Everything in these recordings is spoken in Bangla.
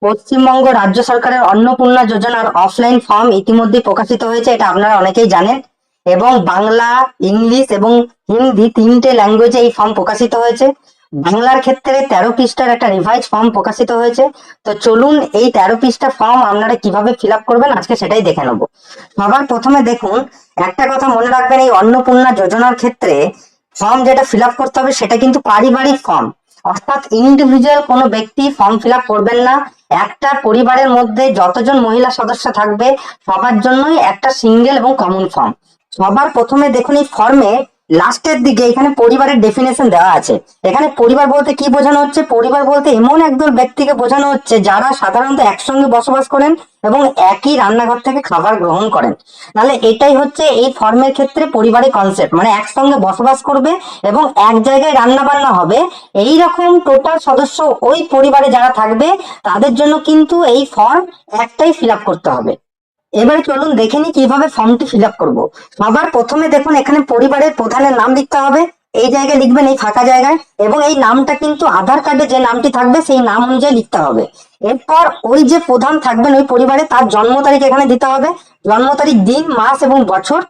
পশ্চিমবঙ্গ রাজ্য সরকারের অন্নপূর্ণা যোজনার অফলাইন ফর্ম ইতিমধ্যে প্রকাশিত হয়েছে, এটা আপনারা অনেকেই জানেন। এবং বাংলা, ইংলিশ এবং হিন্দি তিনটে ল্যাঙ্গুয়েজে এই ফর্ম প্রকাশিত হয়েছে। বাংলার ক্ষেত্রে 13 পৃষ্ঠার একটা রিভাইজ ফর্ম প্রকাশিত হয়েছে। তো চলুন এই 13 পৃষ্ঠা ফর্ম আপনারা কিভাবে ফিল আপ করবেন আজকে সেটাই দেখে নেবো। সবার প্রথমে দেখুন, একটা কথা মনে রাখবেন, এই অন্নপূর্ণা যোজনার ক্ষেত্রে ফর্ম যেটা ফিল আপ করতে হবে সেটা কিন্তু পারিবারিক ফর্ম, অর্থাৎ ইন্ডিভিজুয়াল কোনো ব্যক্তি ফর্ম ফিল আপ করবেন না। একটা পরিবারের মধ্যে যতজন মহিলা সদস্য থাকবে সবার জন্যই একটা সিঙ্গেল এবং কমন ফর্ম। সবার প্রথমে দেখুন, এই ফর্মে লাস্টের দিকে এখানে পরিবারের ডেফিনেশন দেওয়া আছে। এখানে পরিবার বলতে কি বোঝানো হচ্ছে? পরিবার বলতে এমন একদল ব্যক্তিকে বোঝানো হচ্ছে যারা সাধারণত একসঙ্গে বসবাস করেন এবং একই রান্নাঘর থেকে খাবার গ্রহণ করেন। তাহলে এটাই হচ্ছে এই ফর্মের ক্ষেত্রে পরিবারের কনসেপ্ট, মানে একসঙ্গে বসবাস করবে এবং এক জায়গায় রান্না বান্না হবে। এই রকম টোটাল সদস্য ওই পরিবারে যারা থাকবে তাদের জন্য কিন্তু এই ফর্ম একটাই ফিল আপ করতে হবে। এবারে চলুন দেখে নি কিভাবে ফর্মটি ফিল আপ করবো। সবার প্রথমে দেখুন, এখানে পরিবারের প্রধানের নাম লিখতে হবে। এই জায়গায় লিখবেন এই ফাঁকা জায়গায়, এবং এই নামটা কিন্তু আধার কার্ডে যে নামটি থাকবে সেই নাম অনুযায়ী লিখতে হবে। এরপর ওই যে প্রধান থাকবেন ওই পরিবারে তার জন্ম তারিখ এখানে দিতে হবে। জন্ম তারিখ, দিন, মাস এবং বছর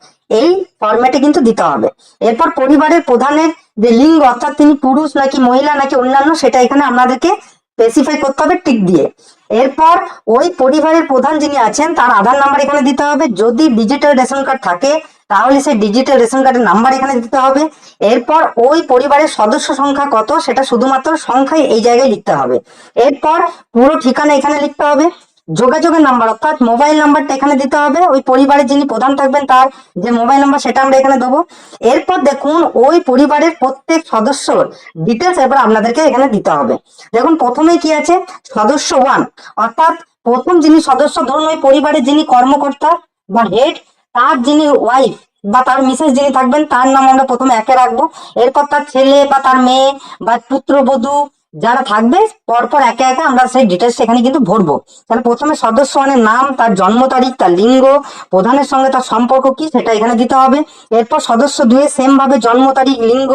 এই ফরম্যাটে কিন্তু দিতে হবে। এরপর পরিবারের প্রধানের যে লিঙ্গ, অর্থাৎ তিনি পুরুষ নাকি মহিলা নাকি অন্যান্য, সেটা এখানে আপনাদেরকে স্পেসিফাই করতে হবে টিক দিয়ে। এরপর ওই পরিবারের প্রধান যিনি আছেন তার আধার নাম্বার এখানে দিতে হবে। যদি ডিজিটাল রেশন কার্ড থাকে তাহলে সেই ডিজিটাল রেশন কার্ডের নাম্বার এখানে দিতে হবে। এরপর ওই পরিবারের সদস্য সংখ্যা কত সেটা শুধুমাত্র সংখ্যায় এই জায়গায় লিখতে হবে। এরপর পুরো ঠিকানা এখানে লিখতে হবে। যোগাযোগের নাম্বার অর্থাৎ মোবাইল নাম্বারটা এখানে দিতে হবে। ওই পরিবারের যিনি প্রধান থাকবেন তার যে মোবাইল নাম্বার সেটা আমরা এখানে দেবো। এরপর দেখুন, ওই পরিবারের প্রত্যেক সদস্যর ডিটেলস এবার আপনাদেরকে এখানে দিতে হবে। দেখুন প্রথমেই কি আছে, সদস্য 1, অর্থাৎ প্রথম যিনি সদস্য, ধরুন ওই পরিবারের যিনি কর্মকর্তা বা হেড, তার যিনি ওয়াইফ বা তার মিসেস যিনি থাকবেন তার নাম আমরা প্রথমে একে রাখবো। এরপর তার ছেলে বা তার মেয়ে বা পুত্রবধূ যারা থাকবে পরপর একে একে আমরা সেই ডিটেলস এখানে কিন্তু ভরবো। তাহলে প্রথমে সদস্য ওয়ানের নাম, তার জন্ম তারিখ, তার লিঙ্গ, প্রধানের সঙ্গে তার সম্পর্ক কি সেটা এখানে দিতে হবে। এরপর সদস্য 2 সেম ভাবে জন্ম তারিখ, লিঙ্গ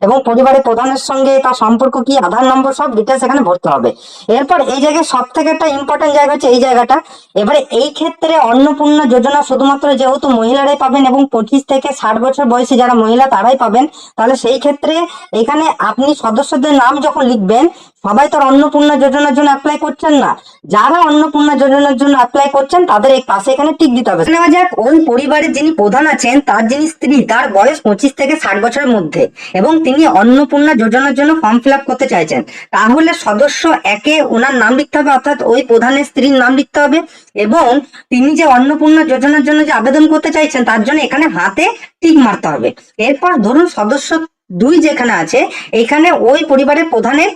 এবং পরিবারের প্রধানের সঙ্গে তার সম্পর্ক কি, আধার নম্বর, সব ডিটেলস এখানে ভরতে হবে। এরপর এই জায়গায় সব থেকে একটা ইম্পর্টেন্ট জায়গা হচ্ছে এই জায়গাটা। এবারে এই ক্ষেত্রে অন্নপূর্ণা যোজনা শুধুমাত্র যেহেতু মহিলারাই পাবেন এবং 25 থেকে 60 বছর বয়সী যারা মহিলা তারাই পাবেন, তাহলে সেই ক্ষেত্রে এখানে আপনি সদস্যদের নাম যখন লিখবেন, সবাই তো আর অন্নপূর্ণা যোজনার জন্য অ্যাপ্লাই করছেন না। যারা অন্নপূর্ণা যোজনার জন্য অ্যাপ্লাই করছেন তাদের এই পাশে এখানে টিক দিতে হবে। নেওয়া যাক, ওই পরিবারের যিনি প্রধান আছেন তার যিনি স্ত্রী, তার বয়স 25 থেকে 60 বছরের মধ্যে এবং তিনি অন্নপূর্ণা যোজনার জন্য ফর্ম ফিল আপ করতে চাইছেন। তাহলে সদস্য একে ওনার নাম লিখতে হবে, অর্থাৎ ওই প্রধানের স্ত্রীর নাম লিখতে হবে। এবং তিনি যে অন্নপূর্ণা যোজনার জন্য যে আবেদন করতে চাইছেন তার জন্য এখানে হাতে টিক মারতে হবে। এরপর ধরুন সদস্য 2 যেখানে আছে, এখানে ওই পরিবারের প্রধানের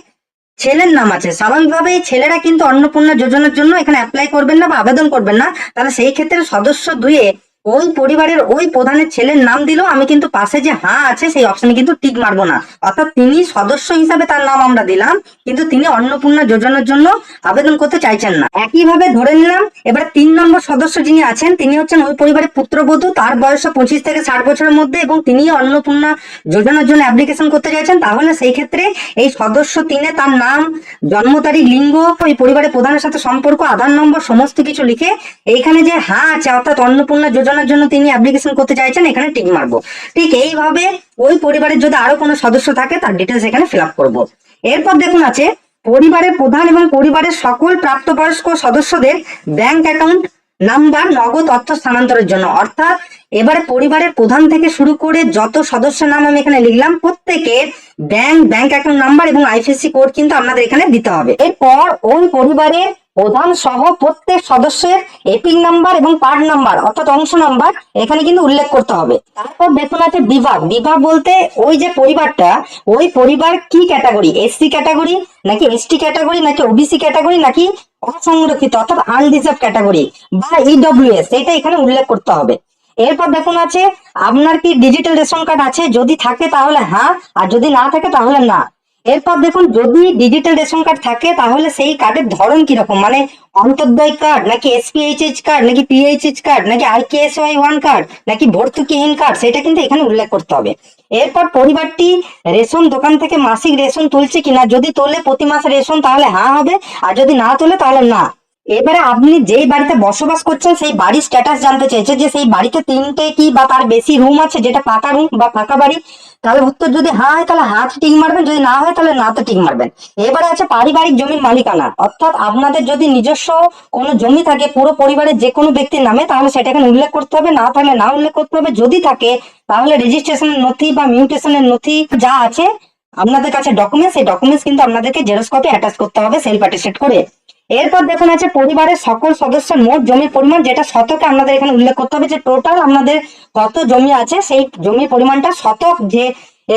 ছেলের নাম আছে। স্বাভাবিকভাবে এই ছেলেরা কিন্তু অন্নপূর্ণা যোজনার জন্য এখানে অ্যাপ্লাই করবেন না বা আবেদন করবেন না। তাহলে সেই ক্ষেত্রে সদস্য 2 ওই পরিবারের ওই প্রধানের ছেলের নাম দিলেও আমি কিন্তু পাশে যে হ্যাঁ আছে সেই অপশনে কিন্তু টিক মারবো না, অর্থাৎ তিনি সদস্য হিসাবে তার নাম আমরা দিলাম কিন্তু তিনি অন্নপূর্ণা যোজনার জন্য আবেদন করতে চাইছেন না। একইভাবে ধরে নিলাম এবার 3 নম্বর সদস্য যিনি আছেন তিনি হচ্ছেন ওই পরিবারের পুত্রবধূ, তার বয়স 25 থেকে 60 বছরের মধ্যে এবং তিনি অন্নপূর্ণা যোজনার জন্য অ্যাপ্লিকেশন করতে চাইছেন। তাহলে সেই ক্ষেত্রে এই সদস্য 3 তার নাম, জন্ম তারিখ, লিঙ্গ, ওই পরিবারের প্রধানের সাথে সম্পর্ক, আধার নম্বর সমস্ত কিছু লিখে এইখানে যে হ্যাঁ আছে অর্থাৎ অন্নপূর্ণা যোজনার জন্য তিনি অ্যাপ্লিকেশন করতে চাইছেন এখানে টিক মারবো। ঠিক এইভাবে ওই পরিবারের যদি আরো কোনো সদস্য থাকে তার ডিটেলস এখানে ফিল আপ করবো। এরপর দেখুন আছে পরিবারের প্রধান এবং পরিবারের সকল প্রাপ্তবয়স্ক সদস্যদের ব্যাংক অ্যাকাউন্ট নাম্বার নগদ অর্থ স্থানান্তরের জন্য, অর্থাৎ এবারে পরিবারের প্রধান থেকে শুরু করে যত সদস্য নাম আমি এখানে লিখলাম প্রত্যেকের ব্যাংক অ্যাকাউন্ট নাম্বার এবং আইএফএসসি কোড কিন্তু আপনাদের এখানে দিতে হবে। এরপর ওই পরিবারের প্রধান সহ প্রত্যেক সদস্যের এপিক নাম্বার এবং পার্ট নাম্বার অর্থাৎ অংশ নাম্বার এখানে কিন্তু উল্লেখ করতে হবে। তারপর দেখুন আছে বিভাগ। বিভাগ বলতে ওই যে পরিবারটা, ওই পরিবার কি ক্যাটাগরি, এসসি ক্যাটাগরি নাকি এসটি ক্যাটাগরি নাকি ওবিসি ক্যাটাগরি নাকি অসংরক্ষিত অর্থাৎ আনরিজার্ভ ক্যাটাগরি বা ইডব্লিউএস, এটা এখানে উল্লেখ করতে হবে। এরপর দেখুন আছে আপনার কি ডিজিটাল রেশন কার্ড আছে, যদি থাকে তাহলে হ্যাঁ, আর যদি না থাকে তাহলে না। এরপর দেখুন যদি ডিজিটাল রেশন কার্ড থাকে তাহলে সেই কার্ডের ধরন কিরকম, মানে অন্তর্দয় কার্ড নাকি এসপিএইচএইচ কার্ড নাকি পিএইচএইচ কার্ড নাকি আইকেএসওয়াই 1 কার্ড নাকি ভর্তুকিহীন কার্ড, সেটা কিন্তু এখানে উল্লেখ করতে হবে। এরপর পরিবারটি রেশন দোকান থেকে মাসিক রেশন তুলছে কিনা, যদি তোলে প্রতি মাসে রেশন তাহলে হ্যাঁ হবে, আর যদি না তোলে তাহলে না। এবারে আপনি যেই বাড়িতে বসবাস করছেন সেই বাড়ির স্ট্যাটাস জানতে চাইছে যে সেই বাড়িতে তিনটে কি বা তার বেশি রুম আছে, যেটা পাকা রুম বা পাকা বাড়ি। তাহলে উত্তর যদি হ্যাঁ হয় তাহলে হাতে টিক মারবেন, যদি না হয় তাহলে নাতে টিক মারবেন। এবারে আছে পারিবারিক জমির মালিকানা, অর্থাৎ আপনাদের যদি নিজস্ব কোনো জমি থাকে পুরো পরিবারের যে কোনো ব্যক্তির নামে তাহলে সেটা এখানে উল্লেখ করতে হবে, না থাকলে না উল্লেখ করতে হবে। যদি থাকে তাহলে রেজিস্ট্রেশনের নথি বা মিউটেশনের নথি যা আছে আপনাদের কাছে ডকুমেন্টস, সেই ডকুমেন্টস কিন্তু আপনাদেরকে জেরক্স কপি অ্যাটাচ করতে হবে সেলফ অ্যাটেস্টেড করে। এরপর দেখুন আছে পরিবারের সকল সদস্যের মোট জমির পরিমাণ, যেটা শতকে আপনাদের এখানে উল্লেখ করতে হবে যে টোটাল আপনাদের কত জমি আছে, সেই জমির পরিমাণটা শতক যে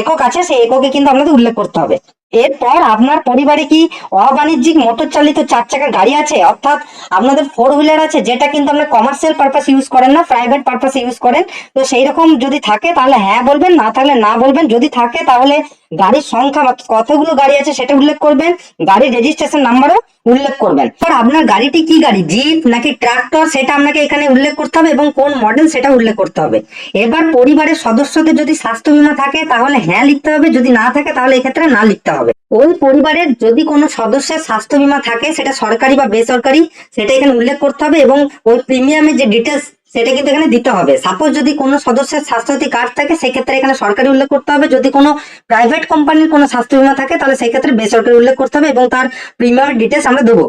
একক আছে সেই এককে কিন্তু আপনাদের উল্লেখ করতে হবে। এরপর আপনার পরিবারে কি অবাণিজ্যিক মোটর চালিত 4 চাকার গাড়ি আছে, অর্থাৎ আপনাদের 4 হুইলার আছে, যেটা কিন্তু আপনার কমার্শিয়াল পারপাস ইউজ করেন না, প্রাইভেট পারপাস ইউজ করেন। তো সেই রকম যদি থাকে তাহলে হ্যাঁ বলবেন, না থাকলে না বলবেন। যদি থাকে তাহলে গাড়ির সংখ্যা কতগুলো গাড়ি আছে সেটা উল্লেখ করবেন, গাড়ির রেজিস্ট্রেশন নাম্বারও উল্লেখ করবেন। আর আপনার গাড়িটি কি গাড়ি, জিপ নাকি ট্রাক্টর, সেটা আপনাকে এখানে উল্লেখ করতে হবে এবং কোন মডেল সেটা উল্লেখ করতে হবে। এবার পরিবারের সদস্যদের যদি স্বাস্থ্য বীমা থাকে তাহলে হ্যাঁ লিখতে হবে, যদি না থাকে তাহলে এক্ষেত্রে না লিখতে হবে। ওই পরিবারের যদি কোনো সদস্যের স্বাস্থ্য বীমা থাকে সেটা সরকারি বা বেসরকারি সেটা এখানে উল্লেখ করতে হবে এবং ওই প্রিমিয়ামের যে ডিটেলস সেটা কিন্তু এখানে দিতে হবে। সাপোজ যদি কোনো সদস্যের স্বাস্থ্যসাথী কার্ড থাকে সেক্ষেত্রে এখানে সরকারি উল্লেখ করতে হবে, যদি কোনো প্রাইভেট কোম্পানির কোনো স্বাস্থ্য বীমা থাকে তাহলে সেক্ষেত্রে বেসরকারি উল্লেখ করতে হবে এবং তার প্রিমিয়ামের ডিটেলস আমরা দেবো।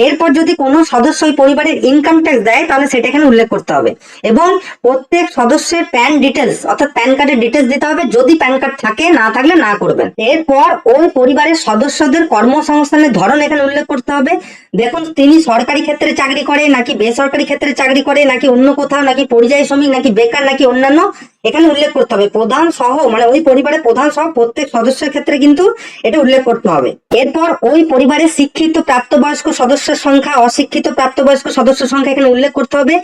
এরপর যদি কোনো সদস্য ওই পরিবারের ইনকাম ট্যাক্স দেয় তাহলে সেটা এখানে উল্লেখ করতে হবে এবং প্রত্যেক সদস্যের প্যান ডিটেলস অর্থাৎ প্যান কার্ডের ডিটেলস দিতে হবে, যদি প্যান কার্ড থাকে, না থাকলে না করবেন। এরপর ওই পরিবারের সদস্যদের কর্মসংস্থানের ধরন এখানে উল্লেখ করতে হবে। দেখুন তিনি সরকারি ক্ষেত্রে চাকরি করে নাকি বেসরকারি ক্ষেত্রে চাকরি করে নাকি অন্য কোথাও, নাকি পরিযায়ী শ্রমিক নাকি বেকার নাকি অন্যান্য, এখানে উল্লেখ করতে হবে। প্রধান সহ মানে ওই পরিবারের প্রধান সহ প্রত্যেক সদস্যের ক্ষেত্রে কিন্তু এটা উল্লেখ করতে হবে। এরপর ওই পরিবারের শিক্ষিত প্রাপ্তবয়স্ক সদস্যের সংখ্যা, অশিক্ষিত প্রাপ্তবয়স্ক সদস্যের সংখ্যা এখানে উল্লেখ করতে হবে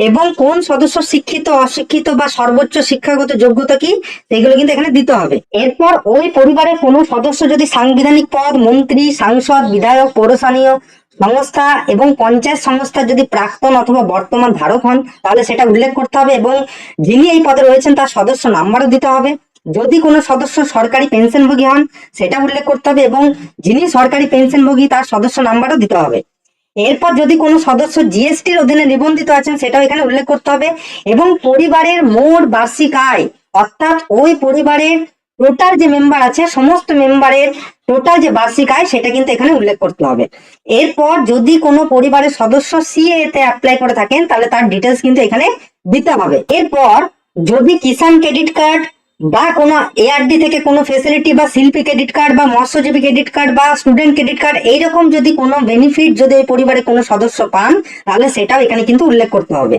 এবং কোন সদস্য শিক্ষিত অশিক্ষিত বা সর্বোচ্চ শিক্ষাগত যোগ্যতা কি সেগুলো কিন্তু এখানে দিতে হবে। এরপর ওই পরিবারের কোনো সদস্য যদি সাংবিধানিক পদ, মন্ত্রী, সাংসদ, বিধায়ক, পৌরস্থানীয় সংস্থা এবং পঞ্চায়েত সংস্থার যদি প্রাক্তন অথবা বর্তমান ধারক হন তাহলে সেটা উল্লেখ করতে হবে এবং যিনি এই পদে রয়েছেন তার সদস্য নাম্বারও দিতে হবে। যদি কোনো সদস্য সরকারি পেনশনভোগী হন সেটা উল্লেখ করতে হবে এবং যিনি সরকারি পেনশনভোগী তার সদস্য নাম্বারও দিতে হবে। এরপর যদি কোনো সদস্য জিএসটির অধীনে নিবন্ধিত আছেন সেটাও এখানে উল্লেখ করতে হবে এবং পরিবারের মোট বার্ষিক আয়, অর্থাৎ ওই পরিবারের টোটাল যে মেম্বার আছে সমস্ত মেম্বারের টোটাল যে বার্ষিক আয় সেটা কিন্তু এখানে উল্লেখ করতে হবে। এরপর যদি কোনো পরিবারের সদস্য সিএ তে অ্যাপ্লাই করে থাকেন তাহলে তার ডিটেলস কিন্তু এখানে দিতে হবে। এরপর যদি কিষাণ ক্রেডিট কার্ড বা কোনো এআরডি থেকে কোনো ফেসিলিটি বা শিল্পী ক্রেডিট কার্ড বা মৎস্যজীবী ক্রেডিট কার্ড বা স্টুডেন্ট ক্রেডিট কার্ড এইরকম যদি কোনো বেনিফিট যদি এই পরিবারে কোনো সদস্য পান তাহলে সেটাও এখানে কিন্তু উল্লেখ করতে হবে।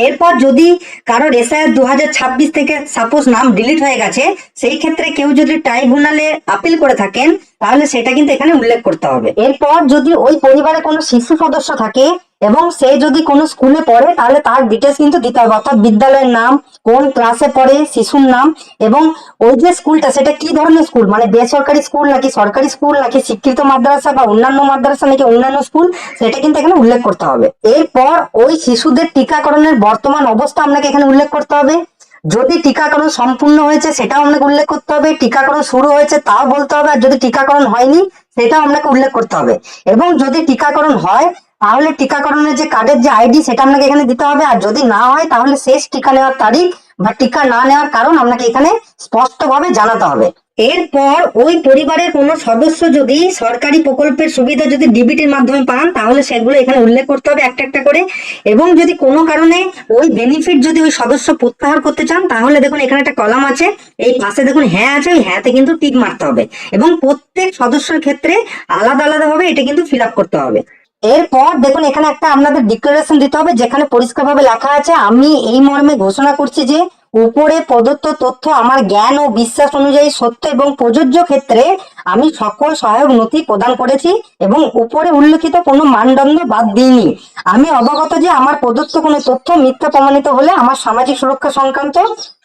এরপর যদি কারোর এসআইআর 2026 থেকে সাপোজ নাম ডিলিট হয়ে গেছে, সেই ক্ষেত্রে কেউ যদি ট্রাইব্যুনালে আপিল করে থাকেন তাহলে সেটা কিন্তু এখানে উল্লেখ করতে হবে। এরপর যদি ওই পরিবারে কোনো শিশু সদস্য থাকে এবং সে যদি কোনো স্কুলে পড়ে তাহলে তার ডিটেলস কিন্তু দিতে হবে, অর্থাৎ বিদ্যালয়ের নাম, কোন ক্লাসে পড়ে, শিশুর নাম এবং ওই যে স্কুলটা সেটা কি ধরনের স্কুল, মানে বেসরকারি স্কুল নাকি সরকারি স্কুল নাকি স্বীকৃত মাদ্রাসা বা অন্যান্য মাদ্রাসা নাকি অন্যান্য স্কুল, সেটা কিন্তু এখানে উল্লেখ করতে হবে। এরপর ওই শিশুদের টিকাকরণের বর্তমান অবস্থা আপনাকে এখানে উল্লেখ করতে হবে। যদি টিকাকরণ সম্পূর্ণ হয়েছে সেটাও আপনাকে উল্লেখ করতে হবে, টিকাকরণ শুরু হয়েছে তাও বলতে হবে, আর যদি টিকাকরণ হয়নি সেটাও আপনাকে উল্লেখ করতে হবে এবং যদি টিকাকরণ হয় তাহলে টিকাকরণের যে কার্ডের যে আইডি সেটা আপনাকে এখানে দিতে হবে, আর যদি না হয় তাহলে শেষ টিকা নেওয়ার তারিখ বা টিকা না নেওয়ার কারণ আপনাকে এখানে স্পষ্টভাবে জানাতে হবে। এরপর ওই পরিবারের কোনো সদস্য যদি সরকারি প্রকল্পের সুবিধা যদি ডিবিটির মাধ্যমে পান তাহলে সেগুলো এখানে উল্লেখ করতে হবে একটা একটা করে এবং যদি কোনো কারণে ওই বেনিফিট যদি ওই সদস্য প্রত্যাহার করতে চান তাহলে দেখুন এখানে একটা কলাম আছে, এই পাশে দেখুন হ্যাঁ আছে, ওই হ্যাঁতে কিন্তু টিক মারতে হবে এবং প্রত্যেক সদস্যের ক্ষেত্রে আলাদা আলাদা ভাবে এটা কিন্তু ফিল আপ করতে হবে। এরপর দেখুন এখানে একটা আপনাদের ডিক্লারেশন দিতে হবে যেখানে পরিষ্কারভাবে লেখা আছে, আমি এই মর্মে ঘোষণা করছি যে উপরে প্রদত্ত তথ্য আমার জ্ঞান ও বিশ্বাস অনুযায়ী সত্য এবং প্রযোজ্য ক্ষেত্রে আমি সকল সহায়ক নথি প্রদান করেছি এবং উপরে উল্লেখিত কোনো মানদণ্ড বাদ দিইনি। আমি অবগত যে আমার প্রদত্ত কোনো তথ্য মিথ্যা প্রমাণিত হলে আমার সামাজিক সুরক্ষা সংক্রান্ত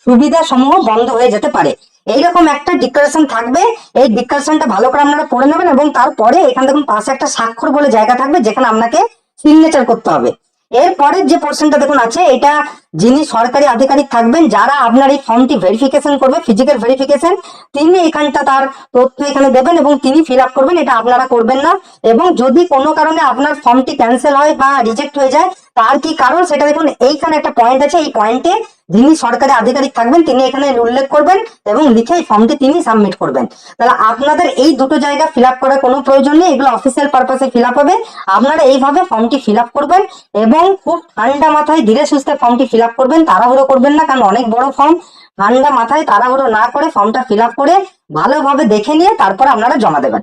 সুবিধা সমূহ বন্ধ হয়ে যেতে পারে। এইরকম একটা ডিক্লারেশন থাকবে, এই ডিক্লারেশনটা ভালো করে আপনারা পড়ে নেবেন এবং তারপরে এখানে দেখুন পাশে একটা স্বাক্ষর বলে জায়গা থাকবে যেখানে আপনাকে সিগনেচার করতে হবে। এরপরের যে পোর্শনটা দেখুন আছে, এটা যিনি সরকারি আধিকারিক থাকবেন, যারা আপনার এই ফর্মটি ভেরিফিকেশন করবে, ফিজিক্যাল ভেরিফিকেশন, তিনি এখানটা তার তথ্য এখানে দেবেন এবং তিনি ফিল আপ করবেন, এটা আপনারা করবেন না। এবং যদি কোনো কারণে আপনার ফর্মটি ক্যান্সেল হয় বা রিজেক্ট হয়ে যায়, তার কি কারণ সেটা দেখুন, এইখানে একটা পয়েন্ট আছে, এই পয়েন্টে যিনি সরকারি আধিকারিক থাকবেন তিনি এখানে উল্লেখ করবেন এবং লিখে এই ফর্মটি তিনি সাবমিট করবেন। তাহলে আপনাদের এই দুটো জায়গা ফিল আপ করার কোনো প্রয়োজন নেই, এগুলো অফিসিয়াল পারপাসে ফিল আপ হবে। আপনারা এইভাবে ফর্মটি ফিল আপ করবেন এবং খুব ঠান্ডা মাথায় ধীরে সুস্থে ফর্মটি ফিল আপ করবেন, তাড়াহুড়ো করবেন না, কারণ অনেক বড় ফর্ম। ঠান্ডা মাথায় তাড়াহুড়ো না করে ফর্মটা ফিল আপ করে ভালোভাবে দেখে নিয়ে তারপর আপনারা জমা দেবেন।